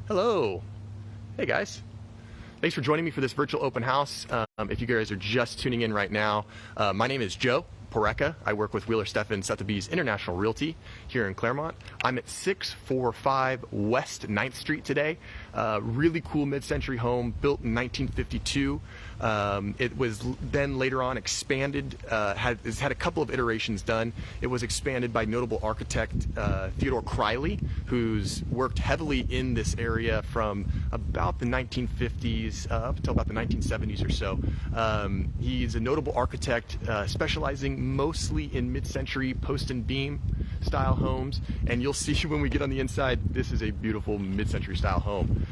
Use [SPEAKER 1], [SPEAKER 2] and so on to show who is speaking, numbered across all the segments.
[SPEAKER 1] Hello. Hey guys. Thanks for joining me for this virtual open house. If you guys are just tuning in right now, my name is Joe Porreca. I work with Wheeler Steffen Sotheby's International Realty here in Claremont. I'm at 645 West 9th Street today. Really cool mid-century home built in 1952. It was then later on expanded, it's had a couple of iterations done. It was expanded by notable architect Theodore Criley, who's worked heavily in this area from about the 1950s up until about the 1970s or so. He's a notable architect specializing mostly in mid-century post and beam style homes, and you'll see when we get on the inside, this is a beautiful mid-century style home.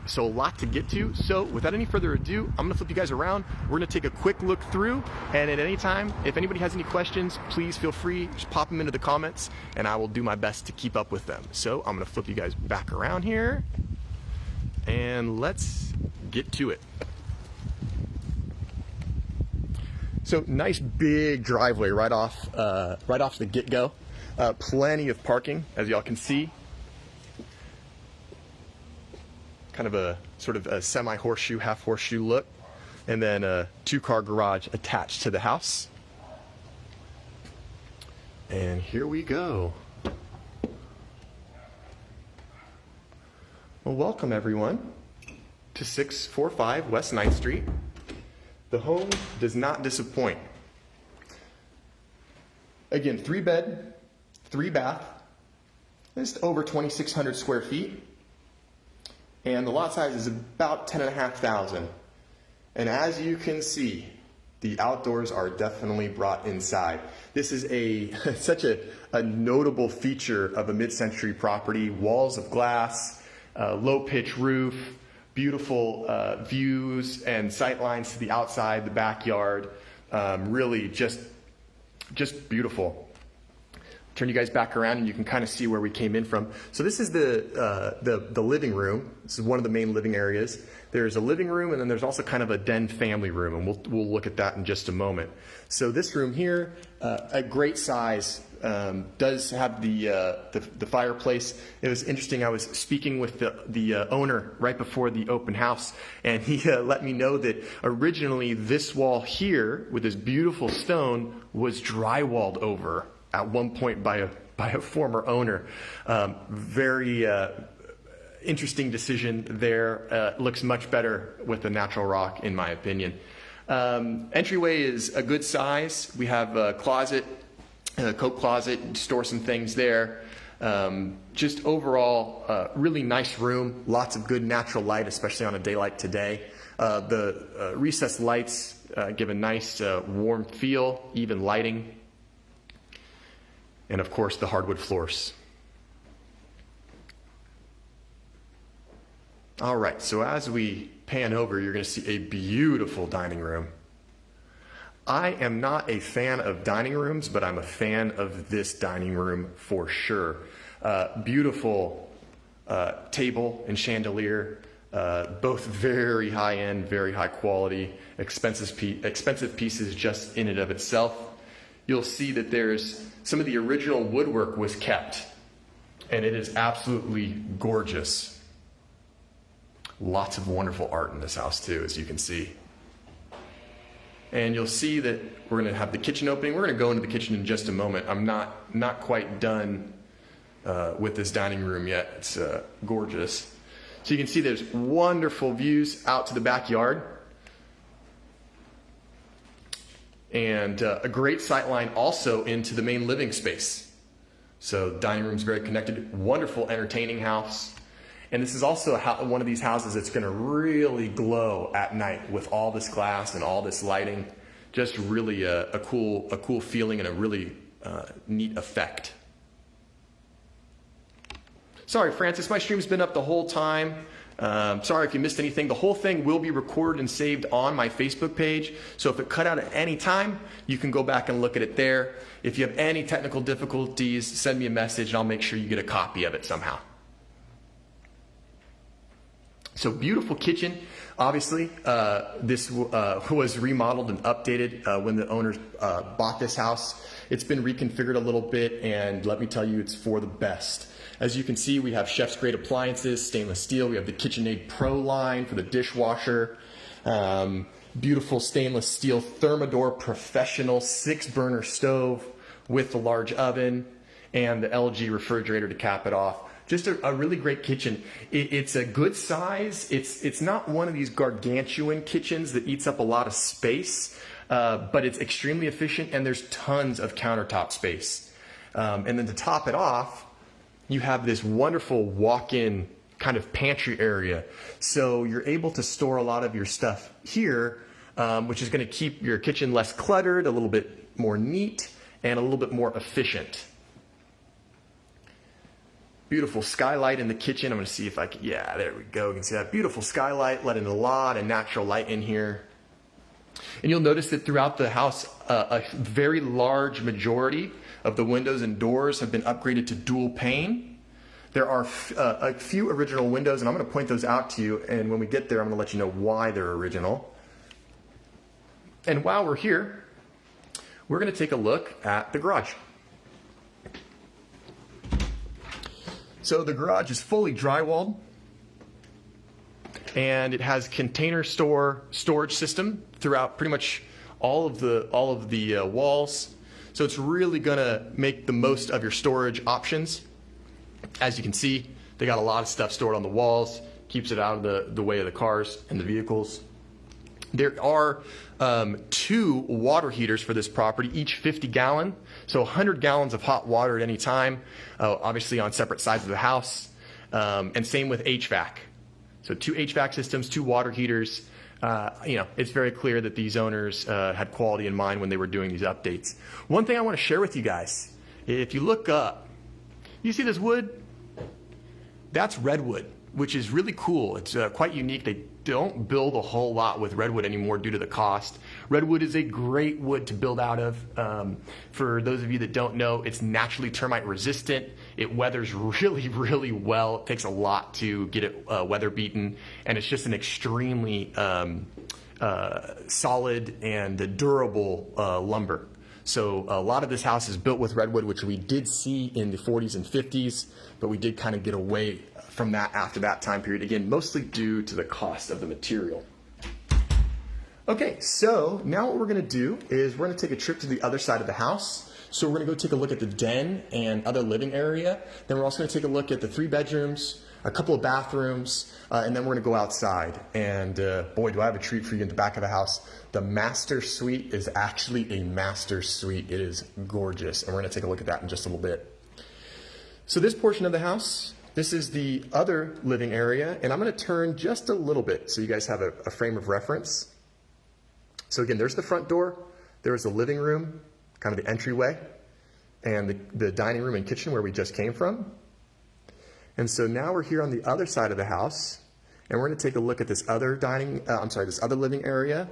[SPEAKER 1] So a lot to get to. So without any further ado, I'm gonna flip you guys around. We're gonna take a quick look through, and at any time, if anybody has any questions, please feel free, just pop them into the comments, and I will do my best to keep up with them. So I'm gonna flip you guys back around here, and let's get to it. So nice big driveway right off the get-go. Plenty of parking, as y'all can see. Kind of a sort of a semi-horseshoe, half horseshoe look. And then a two-car garage attached to the house. And here we go. Well, welcome everyone to 645 West 9th Street. The home does not disappoint. Again, 3-bed, 3-bath, just over 2,600 square feet. And the lot size is about 10,500. And as you can see, the outdoors are definitely brought inside. This is such a notable feature of a mid-century property. Walls of glass, low pitch roof, beautiful views and sight lines to the outside, the backyard. Really just beautiful. Turn you guys back around and you can kind of see where we came in from. So this is the living room. This is one of the main living areas. There's a living room, and then there's also kind of a den family room, and we'll look at that in just a moment. So this room here, a great size, does have the fireplace. It was interesting. I was speaking with the owner right before the open house, and he let me know that originally this wall here with this beautiful stone was drywalled over at one point by a former owner. Very interesting decision there. Looks much better with the natural rock, in my opinion. Entryway is a good size. We have a closet, a coat closet, store some things there. Just overall, really nice room. Lots of good natural light, especially on a day like today. The recessed lights give a nice warm feel, even lighting. And of course, the hardwood floors. All right, so as we pan over, you're going to see a beautiful dining room. I am not a fan of dining rooms, but I'm a fan of this dining room for sure. Beautiful table and chandelier, both very high end, very high quality, expensive pieces just in and of itself. You'll see that there's some of the original woodwork was kept, and it is absolutely gorgeous. Lots of wonderful art in this house too, as you can see. And you'll see that we're going to have the kitchen opening. We're going to go into the kitchen in just a moment. I'm not quite done with this dining room yet. It's gorgeous. So you can see there's wonderful views out to the backyard. And a great sight line also into the main living space. So dining room's very connected. Wonderful entertaining house. And this is also one of these houses that's going to really glow at night with all this glass and all this lighting. Just really a cool feeling and a really neat effect. Sorry, Francis, my stream's been up the whole time. Sorry if you missed anything. The whole thing will be recorded and saved on my Facebook page. So if it cut out at any time, you can go back and look at it there. If you have any technical difficulties, send me a message and I'll make sure you get a copy of it somehow. So beautiful kitchen. Obviously, this was remodeled and updated when the owners bought this house. It's been reconfigured a little bit, and let me tell you, it's for the best. As you can see, we have chef's grade appliances, stainless steel. We have the KitchenAid Pro line for the dishwasher. Beautiful stainless steel Thermador Professional 6-burner stove with the large oven and the LG refrigerator to cap it off. Just a really great kitchen. It's a good size. It's not one of these gargantuan kitchens that eats up a lot of space, but it's extremely efficient, and there's tons of countertop space. And then to top it off, you have this wonderful walk-in kind of pantry area. So you're able to store a lot of your stuff here, which is going to keep your kitchen less cluttered, a little bit more neat, and a little bit more efficient. Beautiful skylight in the kitchen. I'm going to see if I can, yeah, there we go. You can see that beautiful skylight, letting a lot of natural light in here. And you'll notice that throughout the house, a very large majority of the windows and doors have been upgraded to dual pane. There are a few original windows, and I'm going to point those out to you, and when we get there, I'm going to let you know why they're original. And while we're here, we're going to take a look at the garage. So the garage is fully drywalled, and it has container storage system throughout pretty much all of the walls. So it's really gonna make the most of your storage options. As you can see, they got a lot of stuff stored on the walls, keeps it out of the way of the cars and the vehicles. There are 2 water heaters for this property, each 50 gallon. So 100 gallons of hot water at any time, obviously on separate sides of the house. And same with HVAC. So 2 HVAC systems, 2 water heaters. It's very clear that these owners had quality in mind when they were doing these updates. One thing I want to share with you guys, if you look up, you see this wood? That's redwood, which is really cool. It's quite unique. They don't build a whole lot with redwood anymore due to the cost. Redwood is a great wood to build out of. For those of you that don't know, it's naturally termite resistant. It weathers really, really well. It takes a lot to get it weather beaten, and it's just an extremely solid and durable lumber. So a lot of this house is built with redwood, which we did see in the 40s and 50s, but we did kind of get away from that after that time period, again, mostly due to the cost of the material. Okay, so now what we're gonna do is we're gonna take a trip to the other side of the house. So we're gonna go take a look at the den and other living area. Then we're also gonna take a look at the 3 bedrooms, a couple of bathrooms, and then we're gonna go outside. And boy, do I have a treat for you in the back of the house. The master suite is actually a master suite. It is gorgeous, and we're gonna take a look at that in just a little bit. So this portion of the house, this is the other living area, and I'm going to turn just a little bit so you guys have a frame of reference. So again, there's the front door, there's the living room, kind of the entryway, and the dining room and kitchen where we just came from. And so now we're here on the other side of the house, and we're going to take a look at this other this other living area.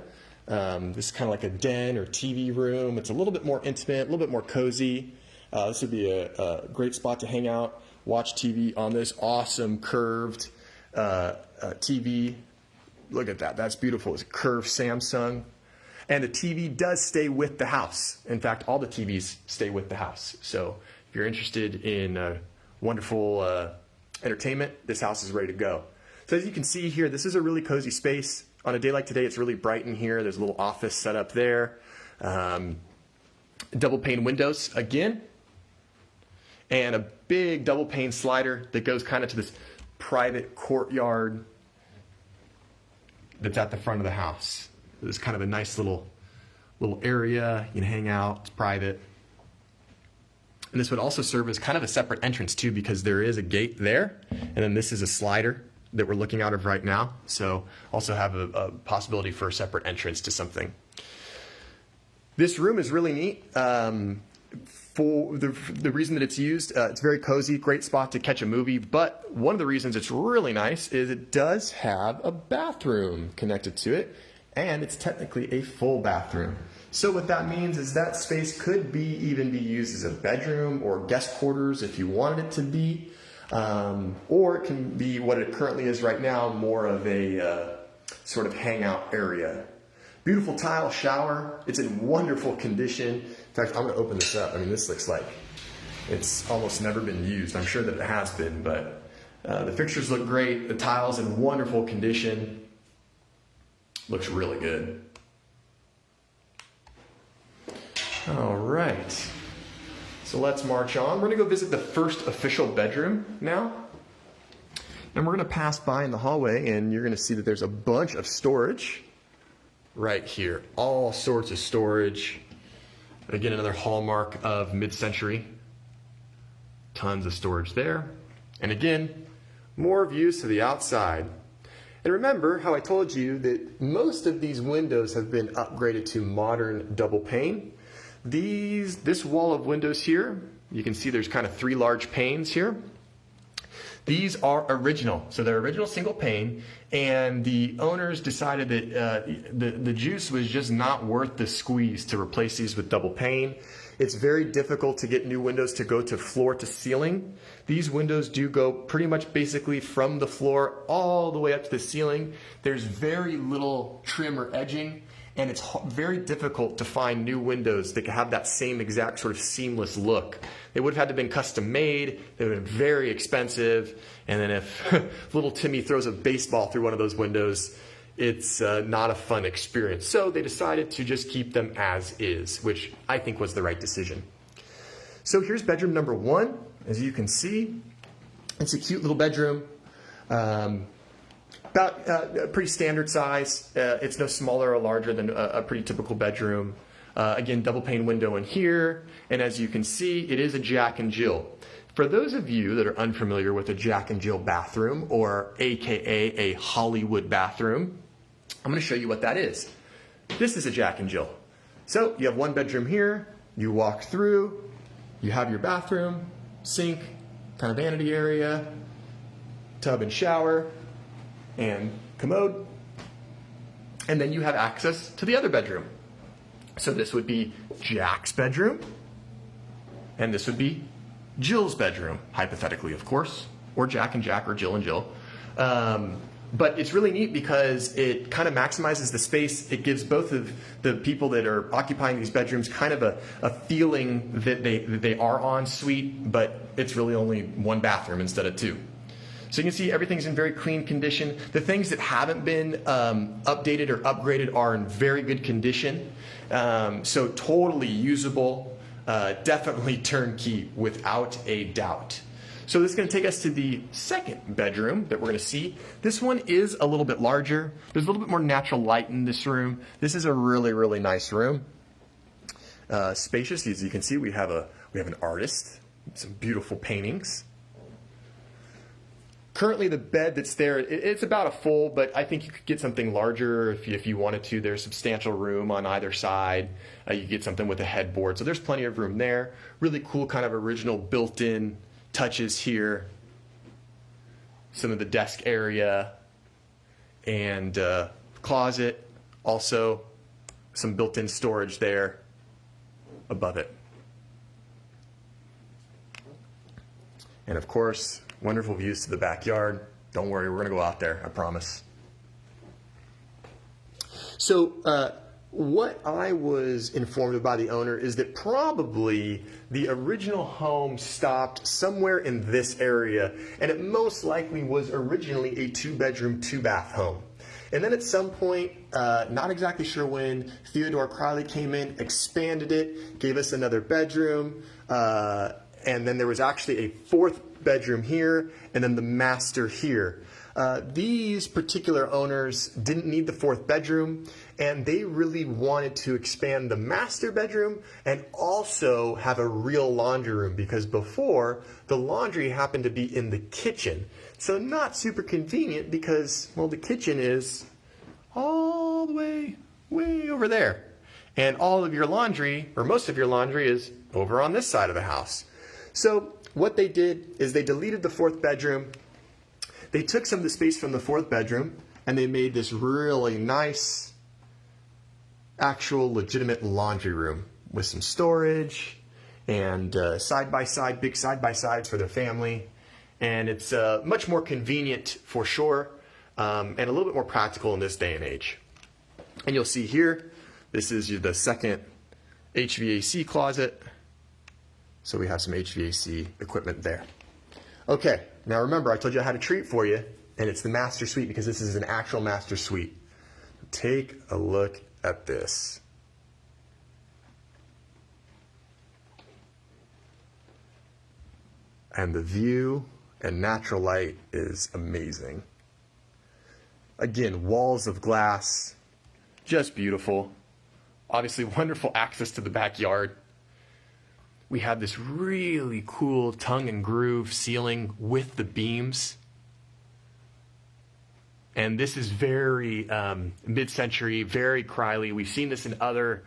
[SPEAKER 1] This is kind of like a den or TV room. It's a little bit more intimate, a little bit more cozy. This would be a great spot to hang out, watch TV on this awesome curved TV. Look at that. That's beautiful. It's a curved Samsung. And the TV does stay with the house. In fact, all the TVs stay with the house. So if you're interested in wonderful entertainment, this house is ready to go. So as you can see here, this is a really cozy space. On a day like today, it's really bright in here. There's a little office set up there. Double pane windows again. And a big double pane slider that goes kind of to this private courtyard that's at the front of the house. It's kind of a nice little area. You can hang out. It's private. And this would also serve as kind of a separate entrance too, because there is a gate there. And then this is a slider that we're looking out of right now. So also have a possibility for a separate entrance to something. This room is really neat. For the reason that it's used, it's very cozy, great spot to catch a movie, but one of the reasons it's really nice is it does have a bathroom connected to it, and it's technically a full bathroom. So what that means is that space could even be used as a bedroom or guest quarters if you wanted it to be. or it can be what it currently is right now, more of a sort of hangout area. Beautiful tile shower. It's in wonderful condition. In fact, I'm going to open this up. I mean, this looks like it's almost never been used. I'm sure that it has been, but the fixtures look great. The tile's in wonderful condition. Looks really good. All right. So let's march on. We're going to go visit the first official bedroom now. And we're going to pass by in the hallway, and you're going to see that there's a bunch of storage right here. All sorts of storage. Again, another hallmark of mid-century. Tons of storage there. And again, more views to the outside. And remember how I told you that most of these windows have been upgraded to modern double pane. This wall of windows here, you can see there's kind of 3 large panes here. These are original, so they're original single pane, and the owners decided that the juice was just not worth the squeeze to replace these with double pane. It's very difficult to get new windows to go to floor to ceiling. These windows do go pretty much basically from the floor all the way up to the ceiling. There's very little trim or edging, and it's very difficult to find new windows that can have that same exact sort of seamless look. They would have had to have been custom made, they would have been very expensive, and then if little Timmy throws a baseball through one of those windows, it's not a fun experience. So they decided to just keep them as is, which I think was the right decision. So here's bedroom number 1. As you can see, it's a cute little bedroom. About a pretty standard size. It's no smaller or larger than a pretty typical bedroom. Again, double pane window in here. And as you can see, it is a Jack and Jill. For those of you that are unfamiliar with a Jack and Jill bathroom, or AKA a Hollywood bathroom, I'm going to show you what that is. This is a Jack and Jill. So you have one bedroom here, you walk through, you have your bathroom, sink, kind of vanity area, tub and shower, and commode, and then you have access to the other bedroom. So this would be Jack's bedroom, and this would be Jill's bedroom, hypothetically, of course, or Jack and Jack, or Jill and Jill. But it's really neat because it kind of maximizes the space. It gives both of the people that are occupying these bedrooms kind of a feeling that they are en suite, but it's really only one bathroom instead of 2. So you can see everything's in very clean condition. The things that haven't been updated or upgraded are in very good condition. So totally usable, definitely turnkey without a doubt. So this is going to take us to the second bedroom that we're going to see. This one is a little bit larger. There's a little bit more natural light in this room. This is a really, really nice room. Spacious, as you can see, we have an artist, some beautiful paintings. Currently, the bed that's there, it's about a full, but I think you could get something larger if you wanted to. There's substantial room on either side. You could get something with a headboard, so there's plenty of room there. Really cool kind of original built-in touches here. Some of the desk area and closet. Also, some built-in storage there above it. And of course, wonderful views to the backyard. Don't worry, we're going to go out there, I promise. So what I was informed by the owner is that probably the original home stopped somewhere in this area, and it most likely was originally a 2-bedroom, 2-bath home. And then at some point, not exactly sure when, Theodore Crowley came in, expanded it, gave us another bedroom, and then there was actually a 4th bedroom here, and then the master here. These particular owners didn't need the 4th bedroom, and they really wanted to expand the master bedroom and also have a real laundry room, because before, the laundry happened to be in the kitchen. So not super convenient because, well, the kitchen is all the way over there. And all of your laundry, or most of your laundry, is over on this side of the house. So what they did is they deleted the 4th bedroom. They took some of the space from the 4th bedroom and they made this really nice, actual legitimate laundry room with some storage and big side-by-sides for their family. And it's much more convenient for sure, and a little bit more practical in this day and age. And you'll see here, this is the second HVAC closet. So we have some HVAC equipment there. Okay, now remember I told you I had a treat for you, and it's the master suite because this is an actual master suite. Take a look at this. And the view and natural light is amazing. Again, walls of glass, just beautiful. Obviously, wonderful access to the backyard. We have this really cool tongue and groove ceiling with the beams. And this is very mid-century, very Criley. We've seen this in other.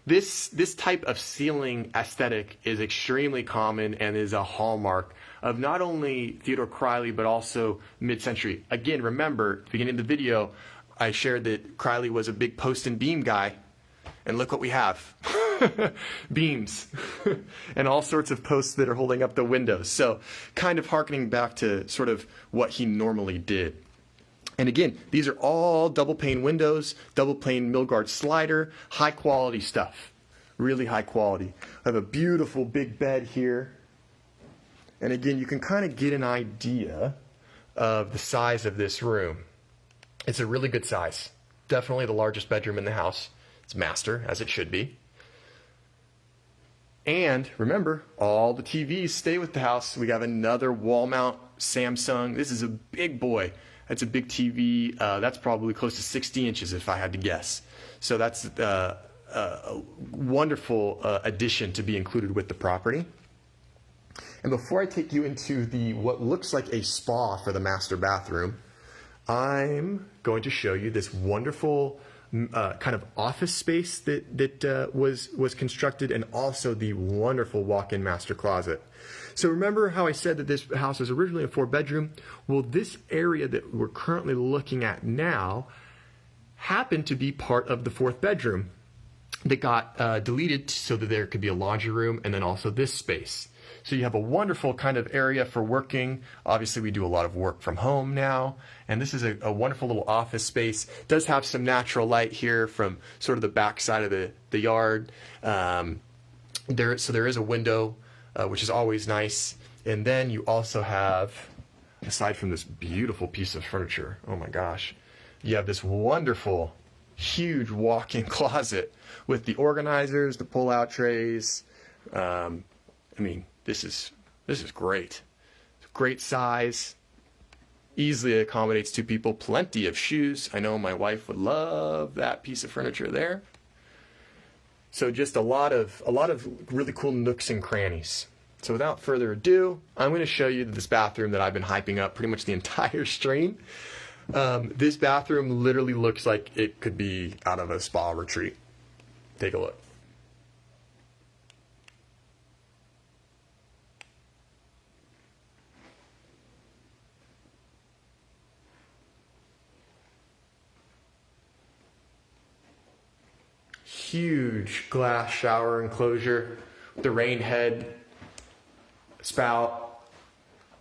[SPEAKER 1] This type of ceiling aesthetic is extremely common and is a hallmark of not only Theodore Criley, but also mid-century. Again, remember, at the beginning of the video, I shared that Criley was a big post and beam guy. And look what we have. Beams. And all sorts of posts that are holding up the windows. So kind of hearkening back to sort of what he normally did. And again, these are all double pane windows, double pane Milgard slider, high quality stuff. Really high quality. I have a beautiful big bed here. And again, you can kind of get an idea of the size of this room. It's a really good size. Definitely the largest bedroom in the house. It's master, as it should be. And remember, all the TVs stay with the house. We have another wall mount Samsung. This is a big boy. That's a big TV. That's probably close to 60 inches if I had to guess. So that's a wonderful addition to be included with the property. And before I take you into what looks like a spa for the master bathroom, I'm going to show you this wonderful kind of office space that was constructed, and also the wonderful walk-in master closet. So remember how I said that this house was originally a 4-bedroom? Well, this area that we're currently looking at now happened to be part of the 4th bedroom that got deleted so that there could be a laundry room and then also this space. So you have a wonderful kind of area for working. Obviously, we do a lot of work from home now, and this is a wonderful little office space. It does have some natural light here from sort of the back side of the yard. So there is a window, which is always nice. And then you also have, aside from this beautiful piece of furniture, oh my gosh, you have this wonderful, huge walk-in closet with the organizers, the pull-out trays. I mean, this is great. Great size. Easily accommodates 2 people. Plenty of shoes. I know my wife would love that piece of furniture there. So just a lot of really cool nooks and crannies. So without further ado, I'm going to show you this bathroom that I've been hyping up pretty much the entire stream. This bathroom literally looks like it could be out of a spa retreat. Take a look. Huge glass shower enclosure, the rain head, spout,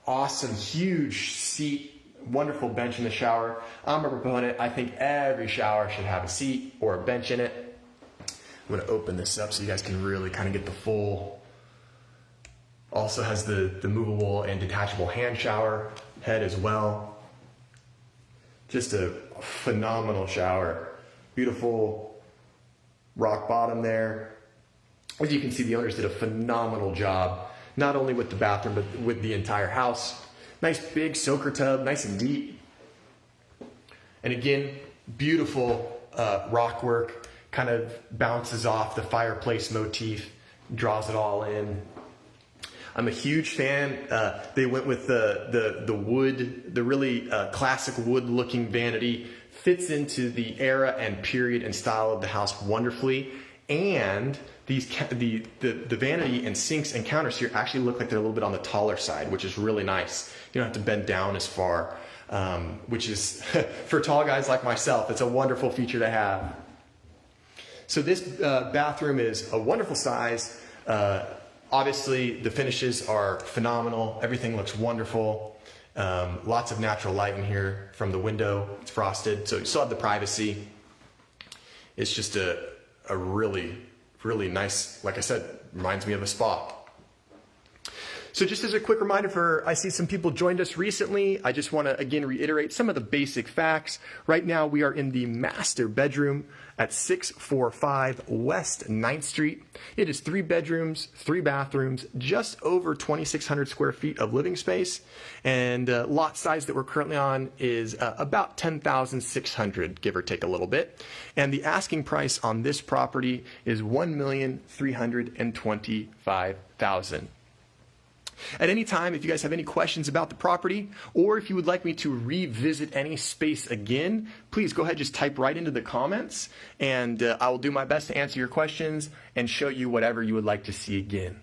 [SPEAKER 1] awesome huge seat, wonderful bench in the shower. I'm a proponent. I think every shower should have a seat or a bench in it. I'm going to open this up so you guys can really kind of get the full. Also has the movable and detachable hand shower head as well. Just a phenomenal shower. Beautiful rock bottom there. As you can see, the owners did a phenomenal job, not only with the bathroom, but with the entire house. Nice big soaker tub, nice and deep. And again, beautiful rock work, kind of bounces off the fireplace motif, draws it all in. I'm a huge fan. They went with the wood, the really classic wood looking vanity. Fits into the era and period and style of the house wonderfully. And the vanity and sinks and counters here actually look like they're a little bit on the taller side, which is really nice. You don't have to bend down as far, which is, for tall guys like myself, it's a wonderful feature to have. So this bathroom is a wonderful size. Obviously, the finishes are phenomenal. Everything looks wonderful. Lots of natural light in here from the window. It's frosted, so you still have the privacy. It's just a really, really nice, like I said, reminds me of a spa. So just as a quick reminder I see some people joined us recently, I just want to again reiterate some of the basic facts. Right now we are in the master bedroom at 645 West 9th Street. It is 3 bedrooms, 3 bathrooms, just over 2,600 square feet of living space. And lot size that we're currently on is about 10,600, give or take a little bit. And the asking price on this property is $1,325,000. At any time, if you guys have any questions about the property, or if you would like me to revisit any space again, please go ahead, just type right into the comments, and I will do my best to answer your questions and show you whatever you would like to see again.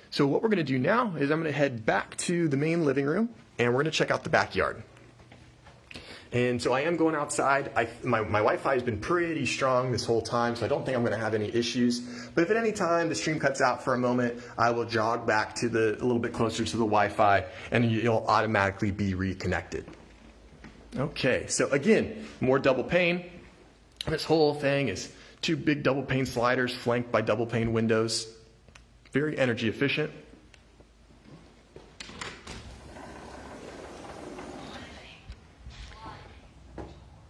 [SPEAKER 1] So what we're going to do now is I'm going to head back to the main living room, and we're going to check out the backyard. And so I am going outside. My Wi-Fi has been pretty strong this whole time, so I don't think I'm going to have any issues. But if at any time the stream cuts out for a moment, I will jog back to a little bit closer to the Wi-Fi, and you'll automatically be reconnected. Okay, so again, more double pane. This whole thing is 2 big double pane sliders flanked by double pane windows. Very energy efficient.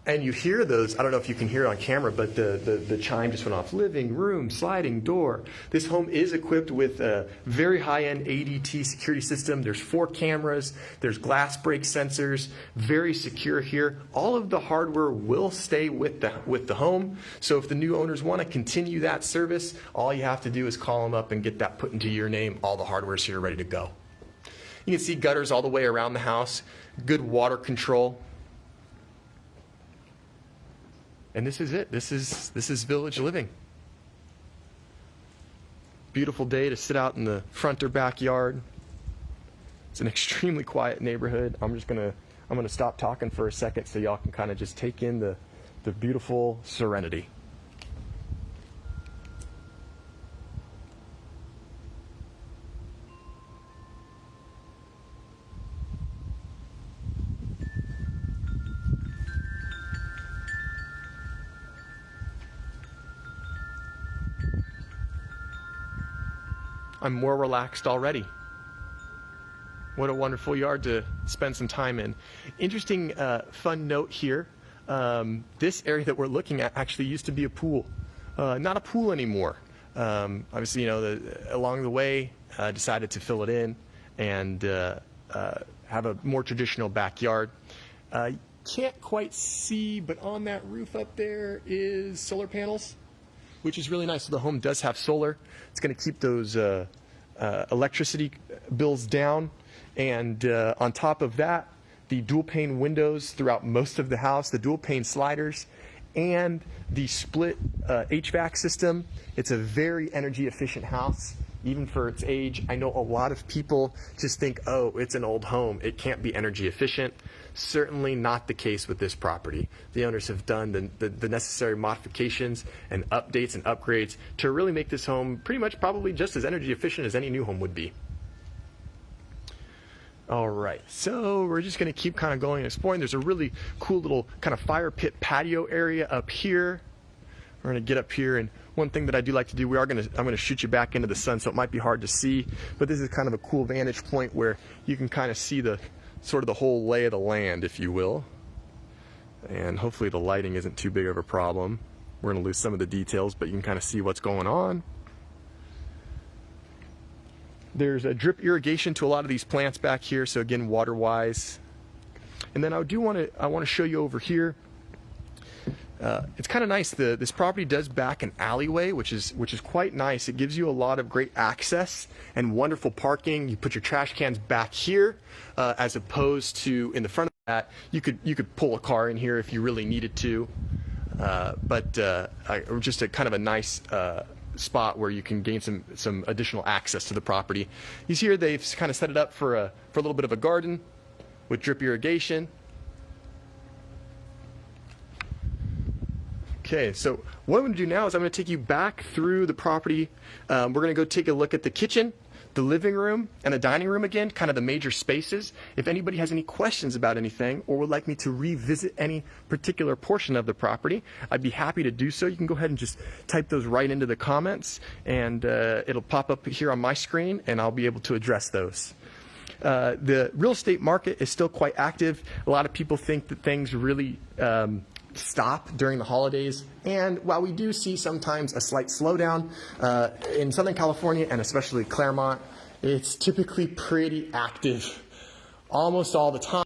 [SPEAKER 1] And you hear those, I don't know if you can hear it on camera, but the chime just went off. Living room, sliding door. This home is equipped with a very high-end ADT security system. There's 4 cameras. There's glass break sensors. Very secure here. All of the hardware will stay with the home. So if the new owners want to continue that service, all you have to do is call them up and get that put into your name. All the hardware's here ready to go. You can see gutters all the way around the house. Good water control. And this is it. This is village living. Beautiful day to sit out in the front or backyard. It's an extremely quiet neighborhood. I'm gonna stop talking for a second so y'all can kind of just take in the beautiful serenity. I'm more relaxed already. What a wonderful yard to spend some time in. Interesting fun note here. This area that we're looking at actually used to be a pool. Not a pool anymore. Obviously, along the way, decided to fill it in and have a more traditional backyard. Can't quite see, but on that roof up there is solar panels, which is really nice. So the home does have solar. It's going to keep those electricity bills down. And on top of that, the dual pane windows throughout most of the house, the dual pane sliders, and the split HVAC system. It's a very energy efficient house, even for its age. I know a lot of people just think, oh, it's an old home, it can't be energy efficient. Certainly not the case with this property. The owners have done the necessary modifications and updates and upgrades to really make this home pretty much probably just as energy efficient as any new home would be. All right, so we're just going to keep kind of going and exploring. There's a really cool little kind of fire pit patio area up here. We're going to get up here, and one thing that I do like to do, I'm going to shoot you back into the sun, so it might be hard to see, but this is kind of a cool vantage point where you can kind of see the sort of the whole lay of the land, if you will. And hopefully the lighting isn't too big of a problem. We're going to lose some of the details, but you can kind of see what's going on. There's a drip irrigation to a lot of these plants back here, so again, water-wise. And then I want to show you over here. It's kind of nice. This property does back an alleyway, which is quite nice. It gives you a lot of great access and wonderful parking. You put your trash cans back here, as opposed to in the front of that. You could pull a car in here if you really needed to, but just a kind of a nice spot where you can gain some additional access to the property. You see here they've kind of set it up for a little bit of a garden with drip irrigation. Okay, so what I'm going to do now is I'm going to take you back through the property. We're going to go take a look at the kitchen. The living room and the dining room, again, kind of the major spaces. If anybody has any questions about anything or would like me to revisit any particular portion of the property, I'd be happy to do so. You can go ahead and just type those right into the comments, and it'll pop up here on my screen, and I'll be able to address those. The real estate market is still quite active. A lot of people think that things really stop during the holidays, and while we do see sometimes a slight slowdown in Southern California and especially Claremont, it's typically pretty active almost all the time.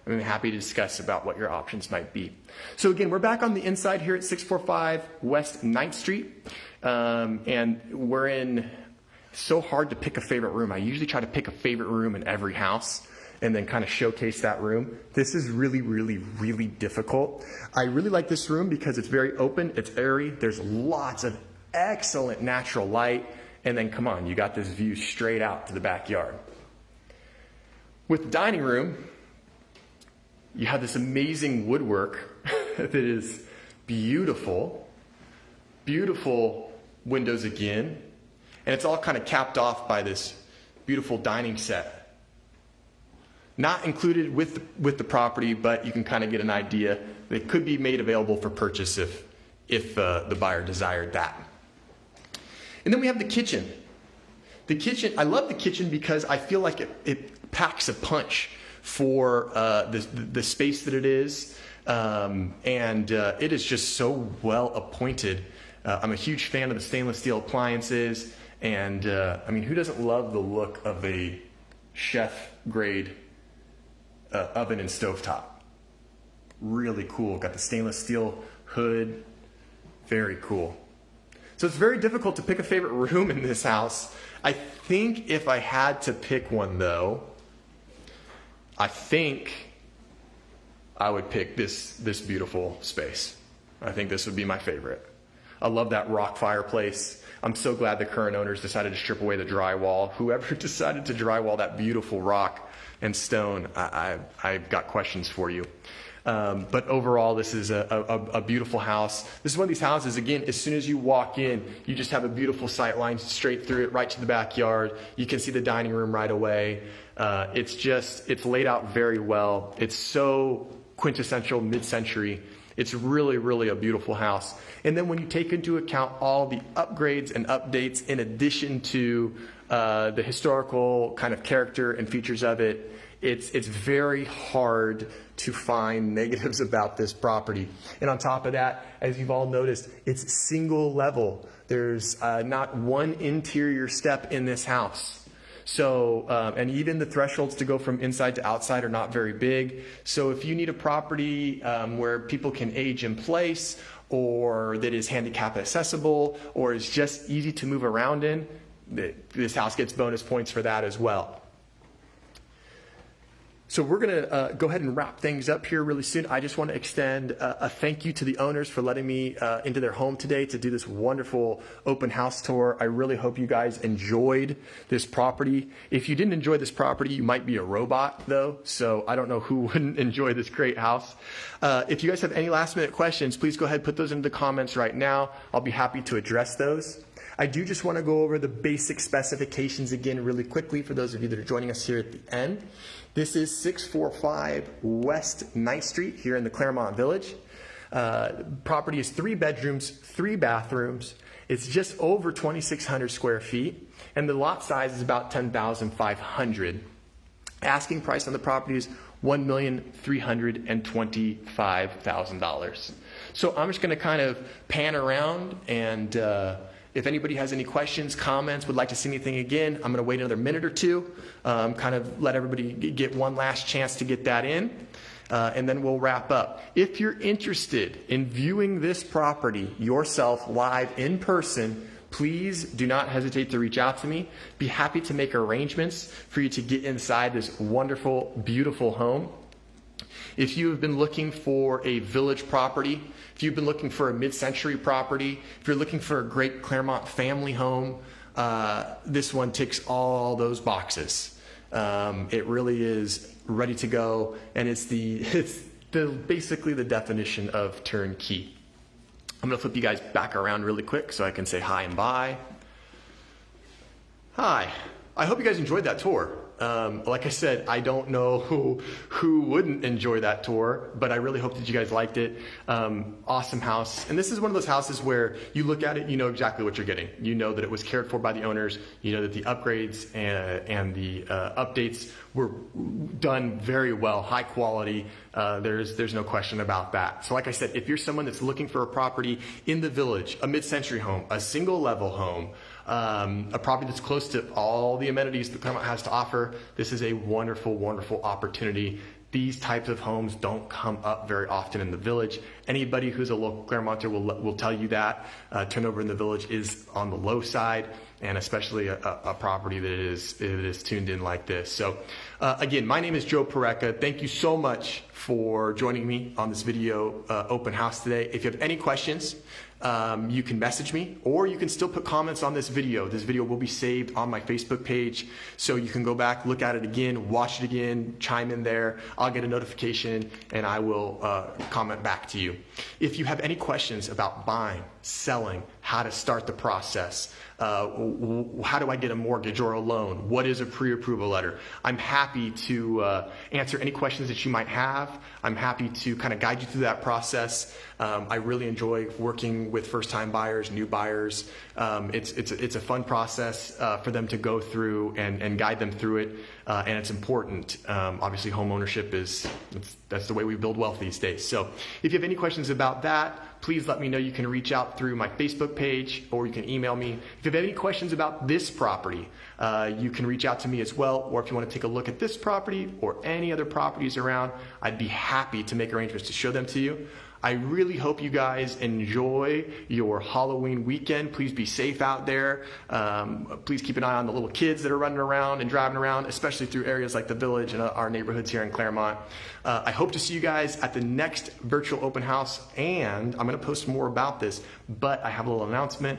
[SPEAKER 1] I'm happy to discuss about what your options might be. So again, we're back on the inside here at 645 West 9th Street, and we're in. So hard to pick a favorite room. I usually try to pick a favorite room in every house and then kind of showcase that room. This is really, really, really difficult. I really like this room because it's very open, it's airy, there's lots of excellent natural light, and then come on, you got this view straight out to the backyard. With the dining room, you have this amazing woodwork that is beautiful, beautiful windows again, and it's all kind of capped off by this beautiful dining set. Not included with the property, but you can kind of get an idea. It could be made available for purchase if the buyer desired that. And then we have the kitchen. The kitchen, I love the kitchen because I feel like it packs a punch for the space that it is. It is just so well appointed. I'm a huge fan of the stainless steel appliances. And I mean, who doesn't love the look of a chef grade oven and stovetop? Really cool. Got the stainless steel hood. Very cool. So it's very difficult to pick a favorite room in this house. I think if I had to pick one though, I think I would pick this beautiful space. I think this would be my favorite. I love that rock fireplace. I'm so glad the current owners decided to strip away the drywall. Whoever decided to drywall that beautiful rock and stone, I've got questions for you. But overall, this is a beautiful house. This is one of these houses, again, as soon as you walk in, you just have a beautiful sight line straight through it, right to the backyard. You can see the dining room right away. It's laid out very well. It's so quintessential mid-century. It's really, really a beautiful house. And then when you take into account all the upgrades and updates in addition to the historical kind of character and features of it, it's very hard to find negatives about this property. And on top of that, as you've all noticed, it's single level. There's not one interior step in this house. So, and even the thresholds to go from inside to outside are not very big. So if you need a property where people can age in place, or that is handicap accessible, or is just easy to move around in, this house gets bonus points for that as well. So we're going to go ahead and wrap things up here really soon. I just want to extend a thank you to the owners for letting me into their home today to do this wonderful open house tour. I really hope you guys enjoyed this property. If you didn't enjoy this property, you might be a robot though. So I don't know who wouldn't enjoy this great house. If you guys have any last minute questions, please go ahead and put those into the comments right now. I'll be happy to address those. I do just want to go over the basic specifications again really quickly for those of you that are joining us here at the end. This is 645 West 9th Street here in the Claremont Village. Property is 3 bedrooms, 3 bathrooms. It's just over 2,600 square feet, and the lot size is about 10,500. Asking price on the property is $1,325,000. So I'm just going to kind of pan around, and if anybody has any questions, comments, would like to see anything again, I'm going to wait another minute or two, kind of let everybody get one last chance to get that in, and then we'll wrap up. If you're interested in viewing this property yourself live in person, please do not hesitate to reach out to me. Be happy to make arrangements for you to get inside this wonderful, beautiful home. If you have been looking for a village property, if you've been looking for a mid-century property, if you're looking for a great Claremont family home, this one ticks all those boxes. It really is ready to go, and it's basically the definition of turnkey. I'm going to flip you guys back around really quick so I can say hi and bye. Hi. I hope you guys enjoyed that tour. Like I said, I don't know who wouldn't enjoy that tour, but I really hope that you guys liked it. Awesome house. And this is one of those houses where you look at it, you know exactly what you're getting. You know that it was cared for by the owners. You know that the upgrades and the updates were done very well, high quality. There's no question about that. So like I said, if you're someone that's looking for a property in the village, a mid-century home, a single level home, a property that's close to all the amenities that Claremont has to offer, this is a wonderful, wonderful opportunity. These types of homes don't come up very often in the village. Anybody who's a local Claremonter will tell you that. Turnover in the village is on the low side, and especially a property that is tuned in like this. So again, my name is Joe Porreca. Thank you so much for joining me on this video open house today. If you have any questions, you can message me, or you can still put comments on this video. This video will be saved on my Facebook page, so you can go back, look at it again, watch it again, chime in there. I'll get a notification and I will comment back to you. If you have any questions about buying, selling, how to start the process, how do I get a mortgage or a loan, what is a pre-approval letter, I'm happy to answer any questions that you might have. I'm happy to kind of guide you through that process. I really enjoy working with first-time buyers, new buyers. It's a fun process for them to go through and guide them through it, and it's important. Obviously, home ownership that's the way we build wealth these days. So if you have any questions about that, please let me know. You can reach out through my Facebook page, or you can email me. If you have any questions about this property, you can reach out to me as well. Or if you want to take a look at this property or any other properties around, I'd be happy to make arrangements to show them to you. I really hope you guys enjoy your Halloween weekend. Please be safe out there. Please keep an eye on the little kids that are running around and driving around, especially through areas like the village and our neighborhoods here in Claremont. I hope to see you guys at the next virtual open house, and I'm going to post more about this, but I have a little announcement.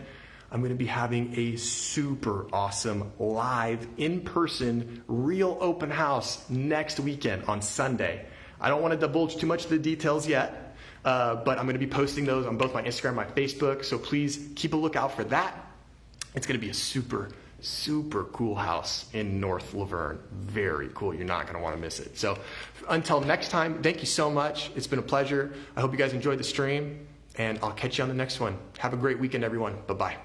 [SPEAKER 1] I'm going to be having a super awesome live in-person real open house next weekend on Sunday. I don't want to divulge too much of the details yet. But I'm going to be posting those on both my Instagram and my Facebook, so please keep a lookout for that. It's going to be a super, super cool house in North Laverne. Very cool. You're not going to want to miss it. So until next time, thank you so much. It's been a pleasure. I hope you guys enjoyed the stream, and I'll catch you on the next one. Have a great weekend, everyone. Bye-bye.